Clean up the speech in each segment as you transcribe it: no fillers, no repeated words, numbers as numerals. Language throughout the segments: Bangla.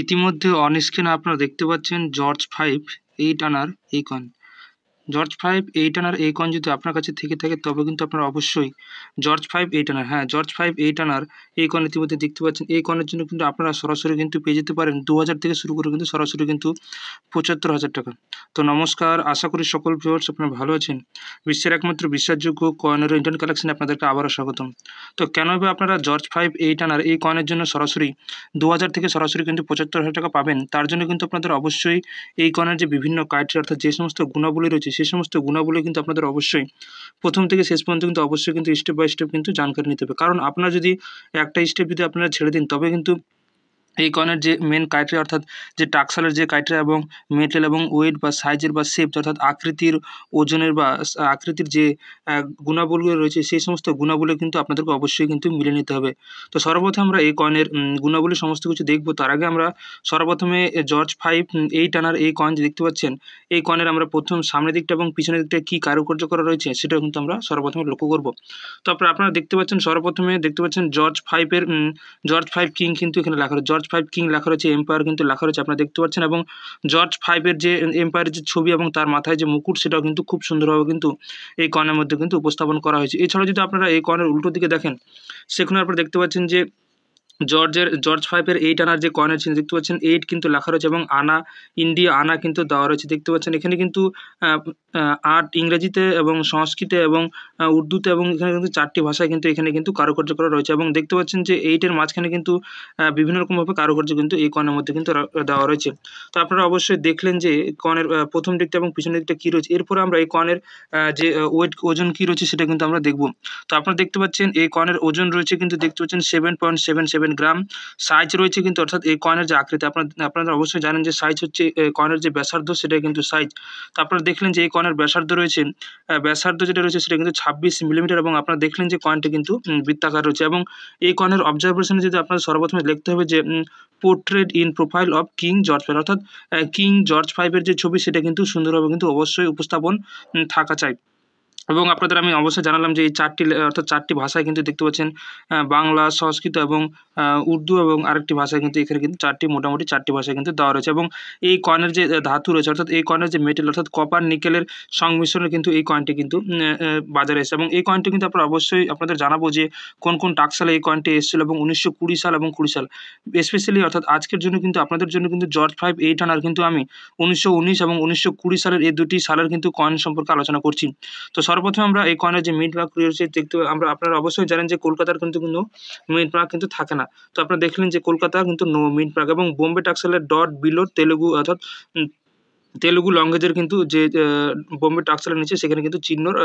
ইতিমধ্যে অন স্ক্রিনে আপনারা দেখতে পাচ্ছেন জর্জ 5 8 আনার এই কয়েন। জর্জ 5 8 আনার এই কয়েন যদি আপনার কাছে থেকে থাকে তবে কিন্তু আপনারা অবশ্যই জর্জ 5 8 আনার জর্জ 5 8 আনার এই কয়েন ইতিমধ্যে দেখতে পাচ্ছেন। এই কয়েনের জন্য কিন্তু আপনারা সরাসরি কিন্তু পেয়ে যেতে পারেন 2000 থেকে শুরু করে কিন্তু সরাসরি কিন্তু 75,000 টাকা। তো নমস্কার, আশা করি সকল ভিউয়ার্স আপনারা ভালো আছেন। বিশ্বের একমাত্র বিশ্বাসযোগ্য কয়েনের ইন্টারনেট কালেকশনে আপনাদেরকে আবারও স্বাগতম। তো কেন ভাবে আপনারা জর্জ 5 8 আনার এই কয়েনের জন্য সরাসরি 2000 থেকে সরাসরি কিন্তু 75,000 টাকা পাবেন, তার জন্য কিন্তু আপনাদের অবশ্যই এই কয়েনের যে বিভিন্ন ক্রাইটেরিয়া অর্থাৎ যে সমস্ত গুণাবলী রয়েছে সেই সমস্ত গুণাবলী কিন্তু আপনাদের অবশ্যই প্রথম থেকে শেষ পর্যন্ত কিন্তু অবশ্যই কিন্তু স্টেপ বাই স্টেপ কিন্তু জানকারি নিতে হবে। কারণ আপনারা যদি একটা স্টেপ যদি আপনারা ছেড়ে দিন তবে কিন্তু এই কয়েনের যে মেন ক্রাইটেরিয়া অর্থাৎ যে টাকসালের যে ক্রাইটেরিয়া এবং মেটেল এবং ওয়েট বা সাইজের বা শেপ অর্থাৎ আকৃতির, ওজনের বা আকৃতির যে গুণাবলীগুলো রয়েছে সেই সমস্ত গুণাবলী কিন্তু আপনাদেরকে অবশ্যই কিন্তু মিলে নিতে হবে। তো সর্বপ্রথম আমরা এই কয়েনের গুণাবলী সমস্ত কিছু দেখব। তার আগে আমরা সর্বপ্রথমে জর্জ 5 8 আনার এই কয়েন যে দেখতে পাচ্ছেন, এই কয়েনের আমরা প্রথম সামনের দিকটা এবং পিছনের দিকটা কী কারুকার্য করা রয়েছে সেটাও কিন্তু আমরা সর্বপ্রথমে লক্ষ্য করব। তো আপনারা দেখতে পাচ্ছেন সর্বপ্রথমে দেখতে পাচ্ছেন জর্জ 5 এর জর্জ 5 কিং কিন্তু এখানে লেখা রয়েছে। জর্জ 5 কিং লেখা রয়েছে, এম্পায়ার কিন্তু লেখা রয়েছে আপনারা দেখতে পাচ্ছেন, এবং জর্জ 5 এর যে এম্পায়ারের যে ছবি এবং তার মাথায় যে মুকুট সেটাও কিন্তু খুব সুন্দরভাবে কিন্তু এই কয়েনের মধ্যে কিন্তু উপস্থাপন করা হয়েছে। এছাড়াও যদি আপনারা এই কয়েনের উল্টো দিকে দেখেন, সেখানে আপনারা দেখতে পাচ্ছেন যে জর্জ 5 এর 8 আনার যে কয়েনের চিহ্ন দেখতে পাচ্ছেন, 8 কিন্তু লেখা রয়েছে এবং আনা, ইন্ডিয়া আনা কিন্তু দেওয়া রয়েছে দেখতে পাচ্ছেন। এখানে কিন্তু আট ইংরেজিতে এবং সংস্কৃতে এবং উর্দুতে এবং এখানে কিন্তু 4টি ভাষায় কিন্তু এখানে কিন্তু কারুকার্য করা রয়েছে, এবং দেখতে পাচ্ছেন যে 8 এর মাঝখানে কিন্তু বিভিন্ন রকমভাবে কারুকার্য কিন্তু এই কয়েনের মধ্যে কিন্তু দেওয়া রয়েছে। তো আপনারা অবশ্যই দেখলেন যে কয়েনের প্রথম দিকটা এবং পিছনের দিকটা কী রয়েছে। এরপরে আমরা এই কয়েনের যে ওজন কী রয়েছে সেটা কিন্তু আমরা দেখব। তো আপনারা দেখতে পাচ্ছেন এই কয়েনের ওজন রয়েছে কিন্তু দেখতে পাচ্ছেন 7.77 গ্রাম। সাইজ রয়েছে কিন্তু অর্থাৎ এই কয়েনের যে আকৃতি আপনারা অবশ্যই জানেন যে সাইজ হচ্ছে কয়েনের যে ব্যাসার্ধ সেটাই কিন্তু সাইজ। তো আপনারা দেখলেন যে এই কয়েনের ব্যাসার্ধ রয়েছে, ব্যাসার্ধ যেটা রয়েছে সেটা কিন্তু 26 মিলিমিটার, এবং আপনারা দেখলেন যে কয়েনটি কিন্তু বৃত্তাকার রয়েছে। এবং এই কয়েনের অবজারভেশনে যদি আপনাদের সর্বপ্রথমে লিখতে হবে যে portrait in profile of king George 5, অর্থাৎ কিং জর্জ 5 এর যে ছবি সেটা কিন্তু সুন্দরভাবে কিন্তু অবশ্যই উপস্থাপন থাকা চাই। এবং আপনাদের আমি অবশ্যই জানালাম যে এই 4টি অর্থাৎ 4টি ভাষায় কিন্তু দেখতে পাচ্ছেন, বাংলা, সংস্কৃত এবং উর্দু এবং আরেকটি ভাষায় কিন্তু এখানে কিন্তু মোটামুটি 4টি ভাষায় কিন্তু দেওয়া রয়েছে। এবং এই কয়েনের যে ধাতু রয়েছে অর্থাৎ এই কয়েনের যে মেটেল অর্থাৎ কপার নিকেলের সংমিশ্রণে কিন্তু এই কয়েনটি কিন্তু বাজারে এসেছে। এবং এই কয়েনটি কিন্তু আপনারা অবশ্যই আপনাদের জানাবো যে কোন কোন টাকসালে এই কয়েনটি এসেছিল, এবং 1920 সাল এবং 20 সাল স্পেশালি অর্থাৎ আজকের জন্য কিন্তু আপনাদের জন্য কিন্তু জর্জ 5 8 আনার কিন্তু আমি 1919 এবং 1920 সালের এই দুটি সালের কিন্তু কয়েন সম্পর্কে আলোচনা করছি। তো সর্বপ্রথম আমরা এই কয়েনের যে মিন্ট মার্ক রয়েছে দেখতে আপনারা অবশ্যই জানেন যে কলকাতার কিন্তু কোনো মিন্ট মার্ক কিন্তু থাকে না। তো আপনারা দেখলেন যে কলকাতা কিন্তু নো মিন্ট মার্ক, এবং বোম্বে টাকসালের ডট বিলো তেলেগু অর্থাৎ তেলুগু লঙ্গেজের কিন্তু যে বোম্বে টাকসালের নিচে সেখানে কিন্তু চিহ্নর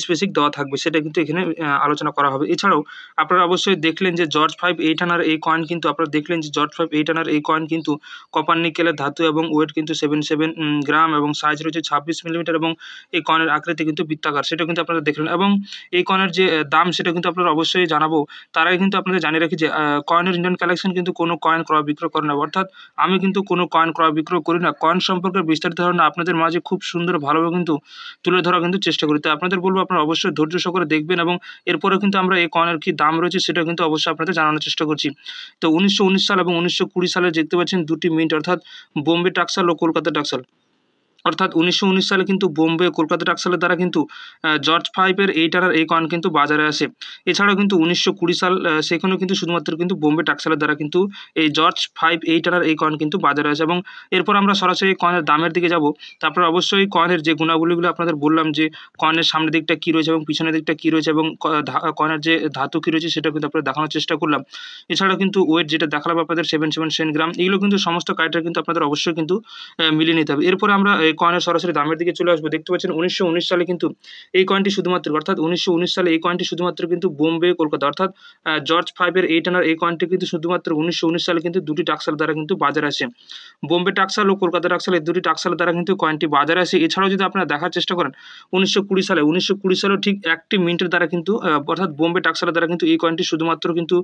স্পেসিফিক দেওয়া থাকবে, সেটা কিন্তু এখানে আলোচনা করা হবে। এছাড়াও আপনারা অবশ্যই দেখলেন যে জর্জ 5 8 আনার এই কয়েন কিন্তু আপনারা দেখলেন যে জর্জ 5 8 আনার এই কয়েন কিন্তু কপার নিকেলের ধাতু, এবং ওয়েট কিন্তু 77 গ্রাম, এবং সাইজ রয়েছে 26 মিলিমিটার, এবং এই কয়েনের আকৃতি কিন্তু বৃত্তাকার, সেটা কিন্তু আপনারা দেখলেন। এবং এই কয়েনের যে দাম সেটা কিন্তু আপনারা অবশ্যই জানাবো। তার আগে কিন্তু আপনাদের জানিয়ে রাখি যে কয়েনের ইন্ডিয়ান কালেকশন কিন্তু কোনো কয়েন ক্রয় বিক্রয় করে না, অর্থাৎ আমি কিন্তু কোনো কয়েন ক্রয় বিক্রয় করি না। কয়েন সম্পর্কে বিস্তারিত ধারণা আপনাদের মাঝে খুব সুন্দর ভালোভাবে কিন্তু তুলে ধরা কিন্তু চেষ্টা করি। তো আপনাদের বলবো আপনারা অবশ্যই ধৈর্য সহকারে দেখবেন, এবং এরপরে কিন্তু আমরা এই কয়েনের কি দাম রয়েছে সেটা কিন্তু অবশ্যই আপনাদের জানানোর চেষ্টা করছি। তো 1919 সাল এবং 1920 সালে দেখতে পাচ্ছেন দুটি মিন্ট অর্থাৎ বোম্বে টাকসাল ও কলকাতা টাকসাল, অর্থাৎ 1919 সালে কিন্তু বোম্বে কলকাতা টাকসালের দ্বারা কিন্তু জর্জ 5 এর 8 আনার এই কয়েন কিন্তু বাজারে আসে। এছাড়াও কিন্তু 1920 সাল সেখানেও কিন্তু শুধুমাত্র কিন্তু বোম্বে টাকসালের দ্বারা কিন্তু এই জর্জ 5 8 আনার এই কয়েন কিন্তু বাজারে আসে। এবং এরপর আমরা সরাসরি কয়েনের দামের দিকে যাব। তারপর অবশ্যই কয়েনের যে গুণাবলীগুলো আপনাদের বললাম যে কয়েনের সামনের দিকটা কী রয়েছে এবং পিছনের দিকটা কী রয়েছে, এবং কয়েনের যে ধাতু কী রয়েছে সেটা কিন্তু আপনাদের দেখানোর চেষ্টা করলাম। এছাড়াও কিন্তু ওয়েট যেটা দেখালাম আপনাদের 77 গ্রাম, এগুলো কিন্তু সমস্ত ক্রাইটেরিয়া কিন্তু আপনাদের অবশ্যই কিন্তু মিলিয়ে নিতে হবে। এরপরে আমরা এই কয়েনের সরাসরি দামের দিকে চলে আসবো। দেখতে পাচ্ছেন 1919 সালে কিন্তু এই কয়েনটি শুধুমাত্র অর্থাৎ 1919 সালে এই কয়েনটি শুধুমাত্র কিন্তু বোম্বে কলকাতা অর্থাৎ জর্জ 5 এর 8 আনার এই কয়েনটি কিন্তু শুধুমাত্র 1919 সালে কিন্তু দুটি টাকসাল দ্বারা কিন্তু বাজারে আসে। বোম্বে টাকসাল ও কলকাতা টাকসাল এই দুটি টাকসাল দ্বারা কিন্তু কয়েনটি বাজারে আসে। এছাড়াও যদি আপনারা দেখার চেষ্টা করেন 1920 সালেও ঠিক একটি মিন্টের দ্বারা কিন্তু অর্থাৎ বোম্বে টাকসালের দ্বারা কিন্তু এই কয়েনটি শুধুমাত্র কিন্তু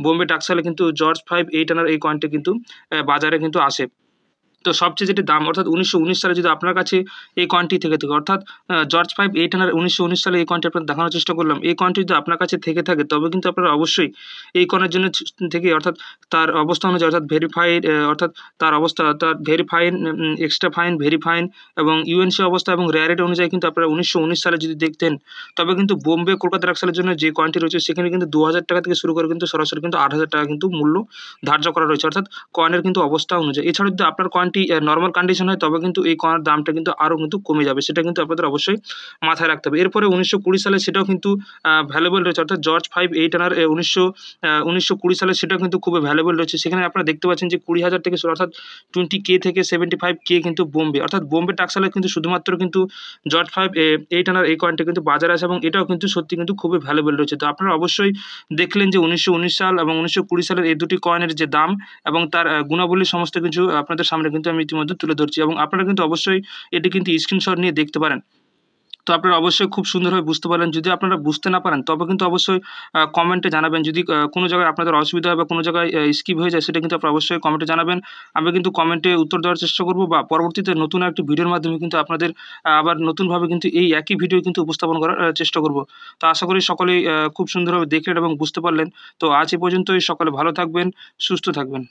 বোম্বে টাকসালে কিন্তু জর্জ 5 8 আনার এই কয়েনটি কিন্তু বাজারে কিন্তু আসে। তো সবচেয়ে যেটি দাম অর্থাৎ 1919 সালে যদি আপনার কাছে এই কয়েনটি থেকে থাকে, অর্থাৎ জর্জ 5 8 আনার 1919 সালে এই কয়েনটি আপনাদের দেখানোর চেষ্টা করলাম। এই কয়েনটি যদি আপনার কাছে থেকে থাকে তবে কিন্তু আপনারা অবশ্যই এই কয়েনের জন্য থেকে অর্থাৎ তার অবস্থা অনুযায়ী অর্থাৎ ভেরিফাইড অর্থাৎ তার অবস্থা তার ভেরিফাইন, এক্সট্রা ফাইন, ভেরিফাইন এবং ইউএনসি অবস্থা এবং রেয়ারিটি অনুযায়ী কিন্তু আপনারা 1919 সালে যদি দেখতেন তবে কিন্তু বোম্বে কলকাতা রাক্সালের জন্য যে কয়েনটি রয়েছে সেখানে কিন্তু 2000 টাকা থেকে শুরু করে কিন্তু সরাসরি কিন্তু 8000 টাকা কিন্তু মূল্য ধার্য করা রয়েছে, অর্থাৎ কয়েনের কিন্তু অবস্থা অনুযায়ী। এছাড়া যদি আপনার কয়েনটি নরমাল কন্ডিশন হয় তবে কিন্তু এই কয়েনের দামটা কিন্তু আরও কিন্তু কমে যাবে, সেটা কিন্তু আপনাদের অবশ্যই মাথায় রাখতে হবে। এরপরে 1920 সালে সেটাও কিন্তু ভ্যালুয়েবল রয়েছে, অর্থাৎ জর্জ 5 8 আনার 1920 সালে সেটাও কিন্তু খুবই ভ্যালুয়েবল রয়েছে। সেখানে আপনারা দেখতে পাচ্ছেন যে 20,000 থেকে শুরু, অর্থাৎ 20K থেকে 75K কিন্তু বোম্বে, অর্থাৎ বোম্বে টাকসালে কিন্তু শুধুমাত্র কিন্তু জর্জ 5 8 আনার এই কয়েনটা কিন্তু বাজারে আছে এবং এটাও কিন্তু সত্যি কিন্তু খুবই ভ্যালুয়েবল রয়েছে। তো আপনারা অবশ্যই দেখলেন যে 1919 সাল এবং 1920 সালের এই দুটি কয়েনের যে দাম এবং তার গুণাবলী সমস্ত কিছু আপনাদের সামনে কিন্তু আমি ইতিমধ্যে তুলে ধরছি এবং আপনারা কিন্তু অবশ্যই এটি কিন্তু স্ক্রিনশট নিয়ে দেখতে পারেন। তো আপনারা অবশ্যই খুব সুন্দরভাবে বুঝতে পারলেন। যদি আপনারা বুঝতে না পারেন তবে কিন্তু অবশ্যই কমেন্টে জানাবেন। যদি কোনো জায়গায় আপনাদের অসুবিধা হয় বা কোনো জায়গায় স্কিপ হয়ে যায় সেটা কিন্তু আপনারা অবশ্যই কমেন্টে জানাবেন। আমি কিন্তু কমেন্টে উত্তর দেওয়ার চেষ্টা করব বা পরবর্তীতে নতুন একটি ভিডিওর মাধ্যমে কিন্তু আপনাদের আবার নতুনভাবে কিন্তু এই একই ভিডিও কিন্তু উপস্থাপন করার চেষ্টা করব। তো আশা করি সকলেই খুব সুন্দরভাবে দেখলেন এবং বুঝতে পারলেন। তো আজ এ পর্যন্তই। সকলে ভালো থাকবেন, সুস্থ থাকবেন।